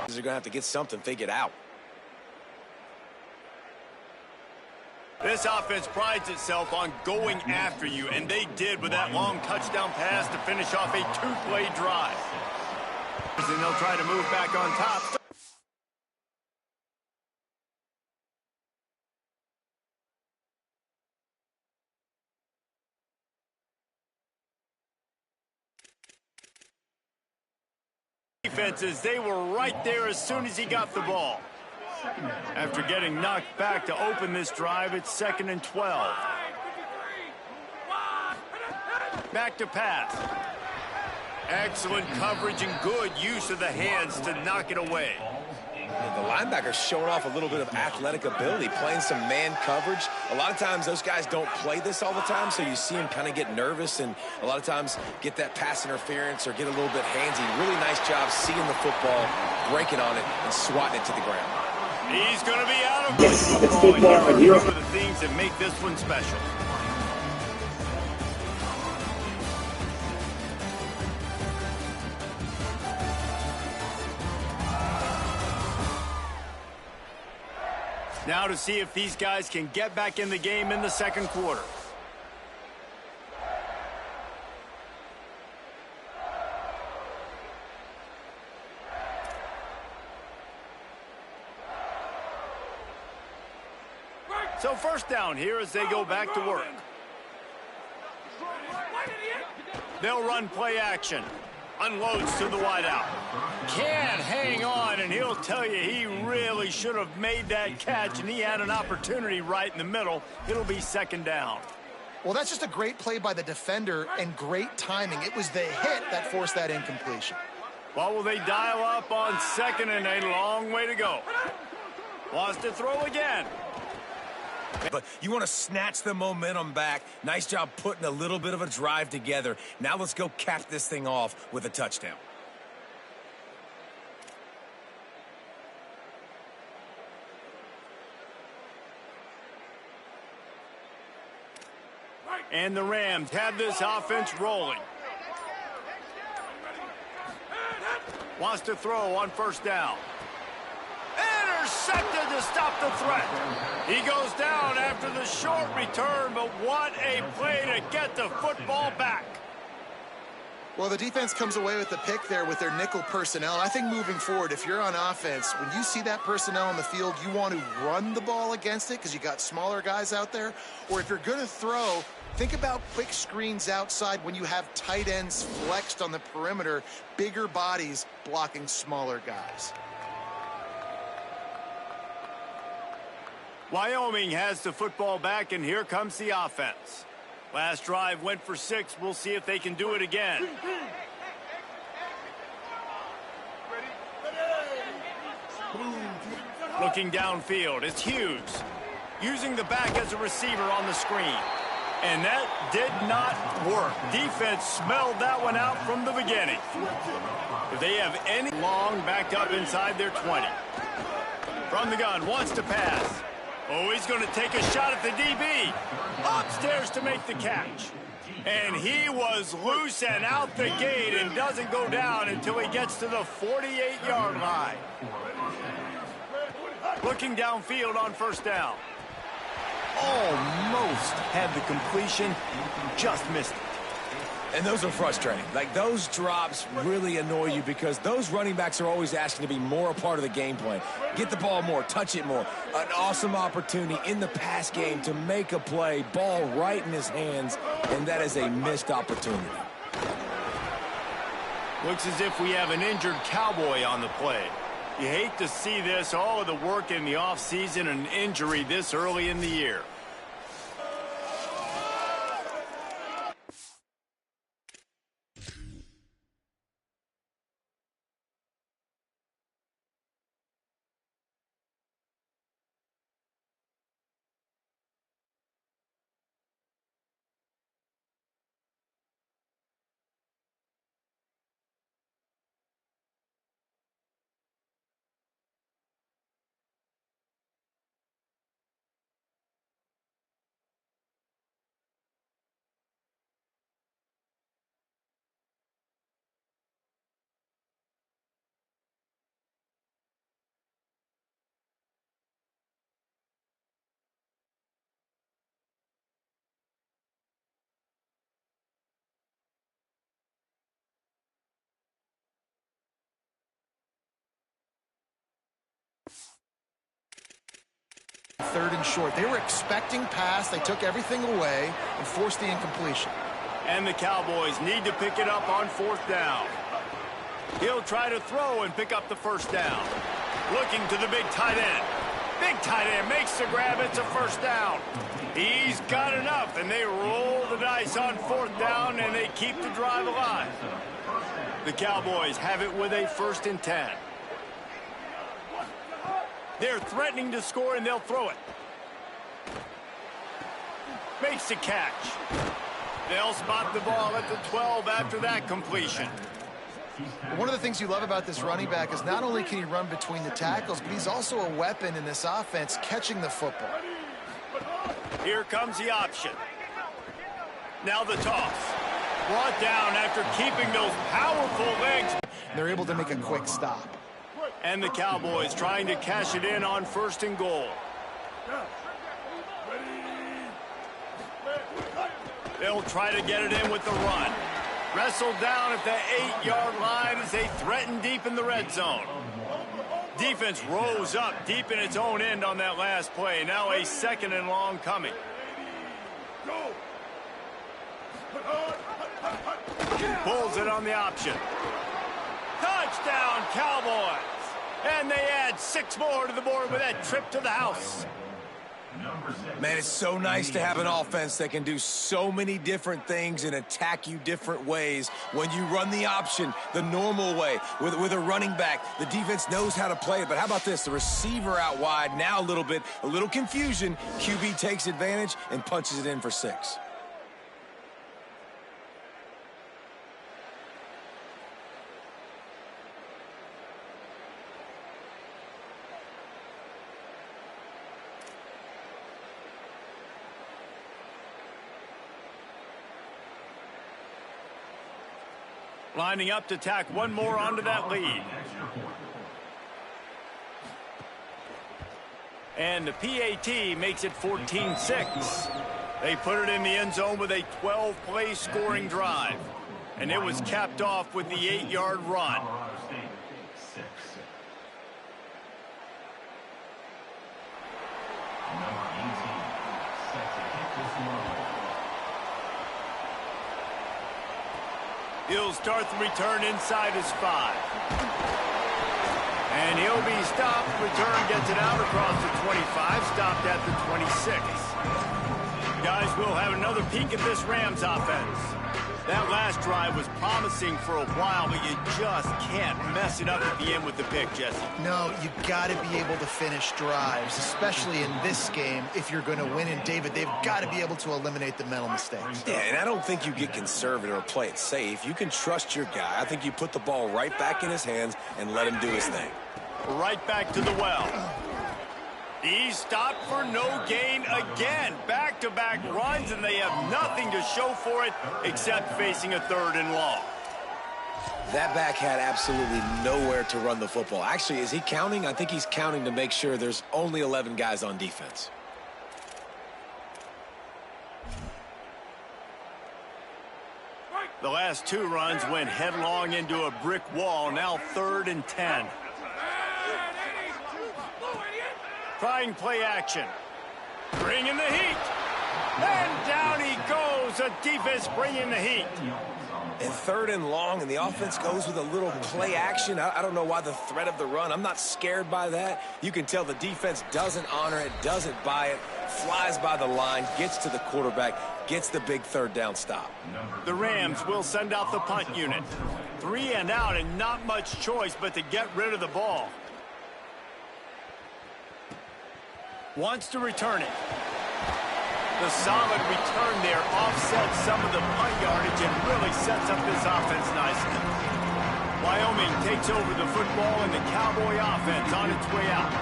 They're going to have to get something figured out. This offense prides itself on going after you, and they did with that long touchdown pass to finish off a two-play drive. And they'll try to move back on top. Defenses, they were right there as soon as he got the ball. After getting knocked back to open this drive, it's 2nd and 12. Back to pass. Excellent coverage and good use of the hands to knock it away. The linebacker's showing off a little bit of athletic ability, playing some man coverage. A lot of times those guys don't play this all the time, so you see him kind of get nervous and a lot of times get that pass interference or get a little bit handsy. Really nice job seeing the football, breaking on it, and swatting it to the ground. He's going to be out of football, and here are the things that make this one special. Now to see if these guys can get back in the game in the second quarter. So first down here as they go back to work. They'll run play action. Unloads to the wideout. Can't hang on, and he'll tell you he really should have made that catch, and he had an opportunity right in the middle. It'll be 2nd down. Well, that's just a great play by the defender and great timing. It was the hit that forced that incompletion. Well, will they dial up on 2nd and a long way to go? Wants to throw again. But you want to snatch the momentum back. Nice job putting a little bit of a drive together. Now let's go cap this thing off with a touchdown. And the Rams have this offense rolling. Wants to throw on 1st down. Intercepted to stop the threat. He goes down after the short return, but what a play to get the football back. Well, the defense comes away with the pick there with their nickel personnel. I think moving forward, if you're on offense, when you see that personnel on the field, you want to run the ball against it because you got smaller guys out there. Or if you're going to throw, think about quick screens outside when you have tight ends flexed on the perimeter, bigger bodies blocking smaller guys. Wyoming has the football back, and here comes the offense. Last drive went for 6. We'll see if they can do it again. Looking downfield, it's Hughes. Using the back as a receiver on the screen. And that did not work. Defense smelled that one out from the beginning. If they have any long backed up inside their 20. From the gun, wants to pass. Oh, he's going to take a shot at the DB. Upstairs to make the catch. And he was loose and out the gate and doesn't go down until he gets to the 48-yard line. Looking downfield on 1st down. Almost had the completion, just missed it. And those are frustrating. Like, those drops really annoy you because those running backs are always asking to be more a part of the game plan. Get the ball more, touch it more. An awesome opportunity in the pass game to make a play, ball right in his hands, and that is a missed opportunity. Looks as if we have an injured Cowboy on the play. You hate to see this, all of the work in the offseason, and injury this early in the year. 3rd and short. They were expecting pass. They took everything away and forced the incompletion. And the Cowboys need to pick it up on 4th down. He'll try to throw and pick up the 1st down. Looking to the big tight end. Big tight end makes the grab. It's a 1st down. He's got enough, and they roll the dice on 4th down, and they keep the drive alive. The Cowboys have it with a 1st and 10. They're threatening to score, and they'll throw it. Makes the catch. They'll spot the ball at the 12 after that completion. One of the things you love about this running back is not only can he run between the tackles, but he's also a weapon in this offense catching the football. Here comes the option. Now the toss. Brought down after keeping those powerful legs. They're able to make a quick stop. And the Cowboys trying to cash it in on 1st and goal. They'll try to get it in with the run. Wrestled down at the 8-yard line as they threaten deep in the red zone. Defense rose up deep in its own end on that last play. Now a 2nd and long coming. Pulls it on the option. Touchdown, Cowboys! And they add 6 more to the board with that trip to the house. Man, it's so nice to have an offense that can do so many different things and attack you different ways. When you run the option the normal way with a running back, the defense knows how to play it. But how about this? The receiver out wide, now a little confusion. QB takes advantage and punches it in for 6. Lining up to tack one more onto that lead. And the PAT makes it 14-6. They put it in the end zone with a 12-play scoring drive. And it was capped off with the 8-yard run. He'll start the return inside his 5. And he'll be stopped. Return gets it out across the 25, stopped at the 26. Guys, we'll have another peek at this Rams offense. That last drive was promising for a while, but you just can't mess it up at the end with the pick, Jesse. No, you got to be able to finish drives, especially in this game. If you're going to win, and David, they've got to be able to eliminate the mental mistakes. Yeah, and I don't think you get conservative or play it safe. You can trust your guy. I think you put the ball right back in his hands and let him do his thing. Right back to the well. He's stopped for no gain again. Back-to-back runs, and they have nothing to show for it except facing a 3rd and long. That back had absolutely nowhere to run the football. Actually, is he counting? I think he's counting to make sure there's only 11 guys on defense. The last 2 runs went headlong into a brick wall. Now 3rd and 10. Trying play action. Bringing the heat. And down he goes. A defense bringing the heat. And 3rd and long, and the offense goes with a little play action. I don't know why the threat of the run. I'm not scared by that. You can tell the defense doesn't honor it, doesn't buy it, flies by the line, gets to the quarterback, gets the big 3rd down stop. The Rams will send out the punt unit. 3 and out, and not much choice but to get rid of the ball. Wants to return it. The solid return there offsets some of the punt yardage and really sets up this offense nicely. Wyoming takes over the football and the Cowboy offense on its way out.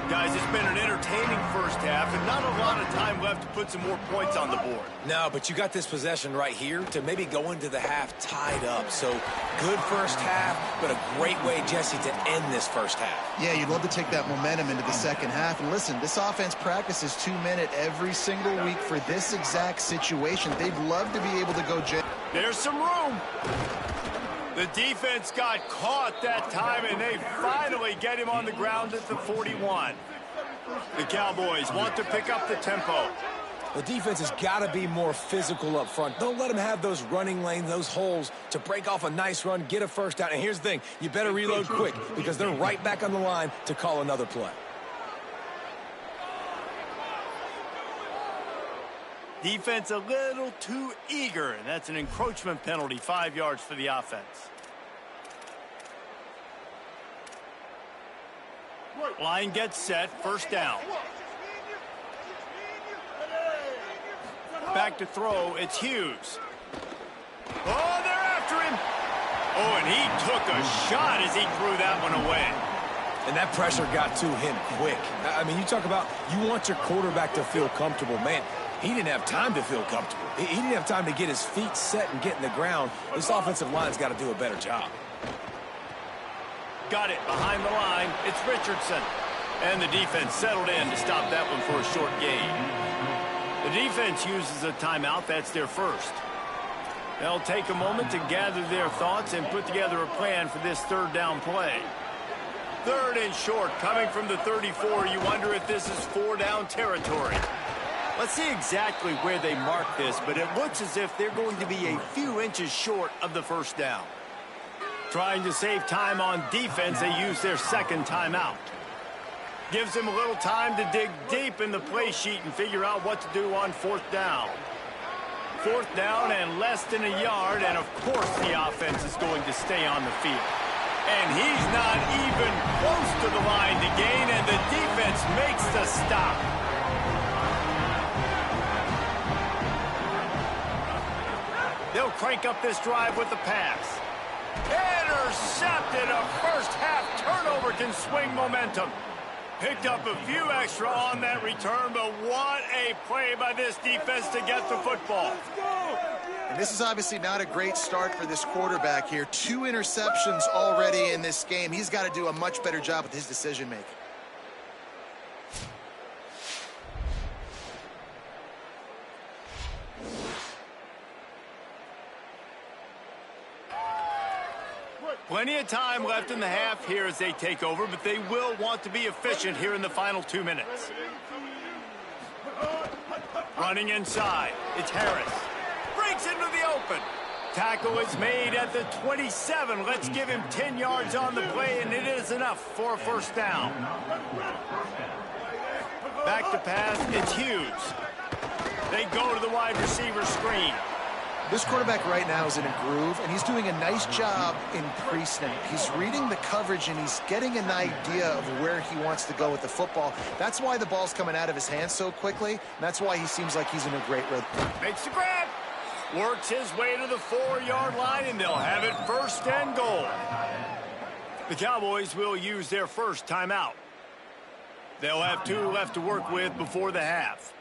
Guys, it's been an entertaining first half and not a lot of time left to put some more points on the board. No, but you got this possession right here to maybe go into the half tied up. So good first half, but a great way, Jesse, to end this first half. Yeah, you'd love to take that momentum into the second half. And listen, this offense practices 2-minute every single week for this exact situation. They'd love to be able to go. There's some room. The defense got caught that time, and they finally get him on the ground at the 41. The Cowboys want to pick up the tempo. The defense has got to be more physical up front. Don't let them have those running lanes, those holes to break off a nice run, get a first down. And here's the thing, you better reload quick because they're right back on the line to call another play. Defense a little too eager, and that's an encroachment penalty, 5 yards for the offense. Line gets set, first down. Back to throw, it's Hughes. Oh, they're after him. Oh, and he took a shot as he threw that one away. And that pressure got to him quick. I mean, you talk about you want your quarterback to feel comfortable. Man, he didn't have time to feel comfortable. He didn't have time to get his feet set and get in the ground. This offensive line's got to do a better job. Got it behind the line. It's Richardson. And the defense settled in to stop that one for a short gain. The defense uses a timeout. That's their first. They'll take a moment to gather their thoughts and put together a plan for this third down play. Third and short, coming from the 34. You wonder if this is 4-down territory. Let's see exactly where they mark this, but it looks as if they're going to be a few inches short of the first down. Trying to save time on defense, they use their second timeout. Gives them a little time to dig deep in the play sheet and figure out what to do on fourth down. Fourth down and less than a yard, and of course the offense is going to stay on the field. And he's not even close to the line to gain, and the defense makes the stop. They'll crank up this drive with the pass. Intercepted. A first-half turnover can swing momentum. Picked up a few extra on that return, but what a play by this defense to get the football. And this is obviously not a great start for this quarterback here. 2 interceptions already in this game. He's got to do a much better job with his decision-making. Plenty of time left in the half here as they take over, but they will want to be efficient here in the final 2 minutes. Running inside, it's Harris. Breaks into the open. Tackle is made at the 27. Let's give him 10 yards on the play, and it is enough for a first down. Back to pass, it's Hughes. They go to the wide receiver screen. This quarterback right now is in a groove, and he's doing a nice job in pre-snap. He's reading the coverage, and he's getting an idea of where he wants to go with the football. That's why the ball's coming out of his hands so quickly, and that's why he seems like he's in a great rhythm. Makes the grab. Works his way to the 4-yard line, and they'll have it first and goal. The Cowboys will use their first timeout. They'll have 2 left to work with before the half.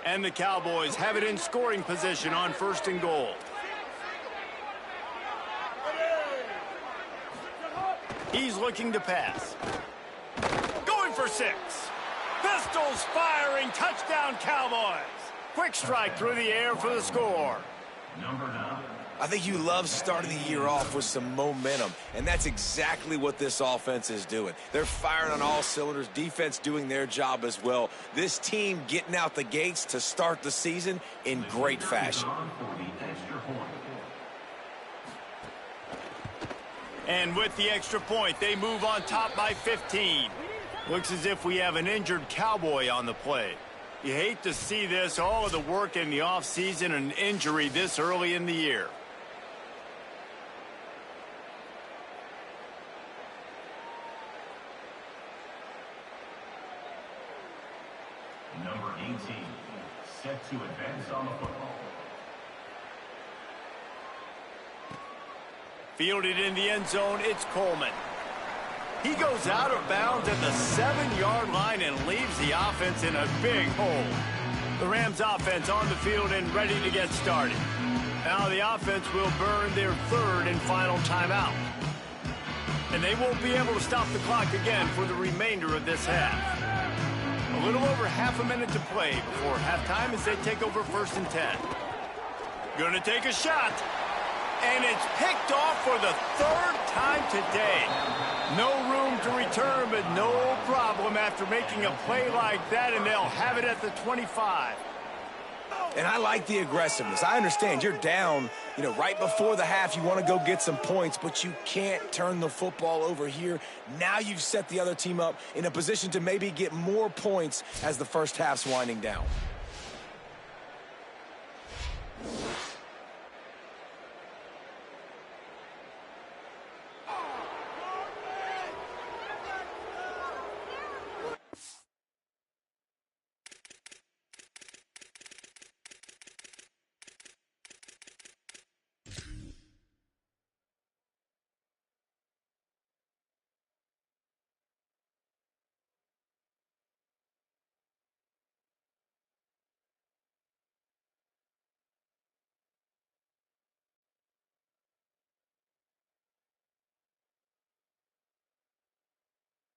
And the Cowboys have it in scoring position on first and goal. He's looking to pass. Going for 6. Pistols firing. Touchdown, Cowboys. Quick strike through the air for the score. I think you love starting the year off with some momentum, and that's exactly what this offense is doing. They're firing on all cylinders, defense doing their job as well. This team getting out the gates to start the season in great fashion. And with the extra point, they move on top by 15. Looks as if we have an injured Cowboy on the play. You hate to see this, all of the work in the offseason, and injury this early in the year. Number 18, set to advance on the football. Fielded in the end zone, it's Coleman. He goes out of bounds at the 7-yard line and leaves the offense in a big hole. The Rams offense on the field and ready to get started. Now the offense will burn their third and final timeout. And they won't be able to stop the clock again for the remainder of this half. A little over half a minute to play before halftime as they take over first and 10. Gonna take a shot. And it's picked off for the third time today. No room to return, but no problem after making a play like that, and they'll have it at the 25. And I like the aggressiveness. I understand you're down, right before the half. You want to go get some points, but you can't turn the football over here. Now you've set the other team up in a position to maybe get more points as the first half's winding down.